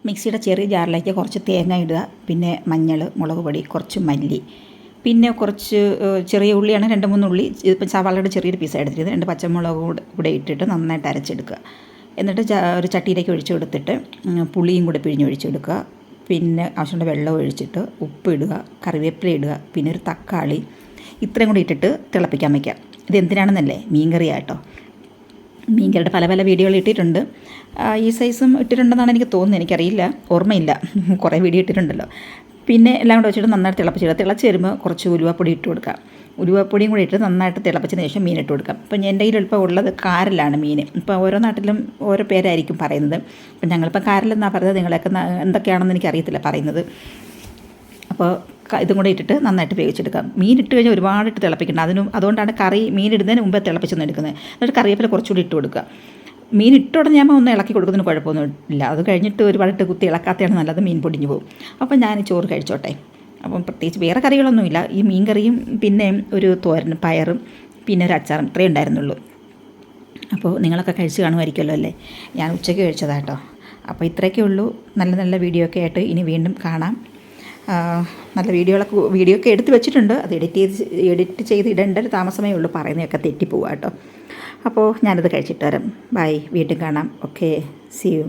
മിക്സിയുടെ ചെറിയ ജാറിലേക്ക് കുറച്ച് തേങ്ങ ഇടുക, പിന്നെ മഞ്ഞൾ, മുളക് പൊടി, കുറച്ച് മല്ലി, പിന്നെ കുറച്ച് ചെറിയ ഉള്ളിയാണ് 2-3 ഉള്ളി, ഇപ്പം സവാളയുടെ ചെറിയൊരു പീസ് എടുത്തിരുന്നത്, 2 പച്ചമുളക് കൂടെ ഇട്ടിട്ട് നന്നായിട്ട് അരച്ചെടുക്കുക. എന്നിട്ട് ഒരു ചട്ടിയിലേക്ക് ഒഴിച്ചു കൊടുത്തിട്ട് പുളിയും കൂടെ പിഴിഞ്ഞൊഴിച്ചെടുക്കുക. പിന്നെ ആവശ്യമുള്ള വെള്ളം ഒഴിച്ചിട്ട് ഉപ്പിടുക, കറിവേപ്പില ഇടുക, പിന്നെ ഒരു തക്കാളി, ഇത്രയും കൂടി ഇട്ടിട്ട് തിളപ്പിക്കാൻ വയ്ക്കാം. ഇതെന്തിനാണെന്നല്ലേ, മീൻകറിയാട്ടോ. മീൻകറിയുടെ പല പല വീഡിയോകൾ ഇട്ടിട്ടുണ്ട്. ഈ സൈസും ഇട്ടിട്ടുണ്ടെന്നാണ് എനിക്ക് തോന്നുന്നത്, എനിക്കറിയില്ല, ഓർമ്മയില്ല, കുറേ വീഡിയോ ഇട്ടിട്ടുണ്ടല്ലോ. പിന്നെ എല്ലാം കൂടെ വെച്ചിട്ട് നന്നായിട്ട് തിളപ്പിച്ചിടുക. തിളച്ച് വരുമ്പോൾ കുറച്ച് ഉലുവപ്പൊടി ഇട്ട് കൊടുക്കുക. ഉലുവപ്പൊടിയും കൂടി ഇട്ട് നന്നായിട്ട് തിളപ്പിച്ചതിന് ശേഷം മീൻ ഇട്ട് കൊടുക്കാം. ഇപ്പം എൻ്റെ കയ്യിൽ എളുപ്പം ഉള്ളത് കാരലാണ് മീൻ. ഇപ്പോൾ ഓരോ നാട്ടിലും ഓരോ പേരായിരിക്കും പറയുന്നത്. അപ്പം ഞങ്ങളിപ്പോൾ കാരലെന്നാണ് പറയുന്നത്, നിങ്ങളൊക്കെ എന്തൊക്കെയാണെന്ന് എനിക്കറിയത്തില്ല പറയുന്നത്. അപ്പോൾ ഇതും കൂടെ ഇട്ടിട്ട് നന്നായിട്ട് വേവിച്ചെടുക്കാം. മീൻ ഇട്ട് കഴിഞ്ഞാൽ ഒരുപാട് ഇട്ട് തിളപ്പിക്കണം. അതുകൊണ്ടാണ് മീൻ ഇടുന്നതിന് മുമ്പേ തിളപ്പിച്ചൊന്നും എടുക്കുന്നത്. എന്നിട്ട് കറിവേപ്പില കുറച്ചുകൂടി ഇട്ട് കൊടുക്കുക. മീൻ ഇട്ടോടെ ഞാൻ ഒന്ന് ഇളക്കി കൊടുക്കുന്നതിന് കുഴപ്പമൊന്നുമില്ല. അത് കഴിഞ്ഞിട്ട് ഒരുപാട് ഇട്ട് കുത്തി ഇളക്കാത്തതാണ് നല്ലത്, മീൻ പൊടിഞ്ഞു പോകും. അപ്പം ഞാൻ ചോറ് കഴിച്ചോട്ടെ. അപ്പം പ്രത്യേകിച്ച് വേറെ കറികളൊന്നുമില്ല, ഈ മീൻ കറിയും പിന്നെ ഒരു തോരനും പയറും പിന്നെ ഒരു അച്ചാറും ഇത്രയേ ഉണ്ടായിരുന്നുള്ളൂ. അപ്പോൾ നിങ്ങളൊക്കെ കഴിച്ച് കാണുമായിരിക്കുമല്ലോ അല്ലേ? ഞാൻ ഉച്ചയ്ക്ക് കഴിച്ചതാട്ടോ. അപ്പോൾ ഇത്രയൊക്കെ ഉള്ളൂ. നല്ല നല്ല വീഡിയോ ഒക്കെ ആയിട്ട് ഇനി വീണ്ടും കാണാം. നല്ല വീഡിയോ ഒക്കെ എടുത്ത് വെച്ചിട്ടുണ്ട്. അത് എഡിറ്റ് ചെയ്ത് ഇടേണ്ട ഒരു താമസമേ ഉള്ളൂ, പറയുന്നതൊക്കെ തെറ്റിപ്പോവുക കേട്ടോ. അപ്പോൾ ഞാനത് കഴിച്ചിട്ട് വരാം. ബൈ, വീണ്ടും കാണാം. Okay, see U.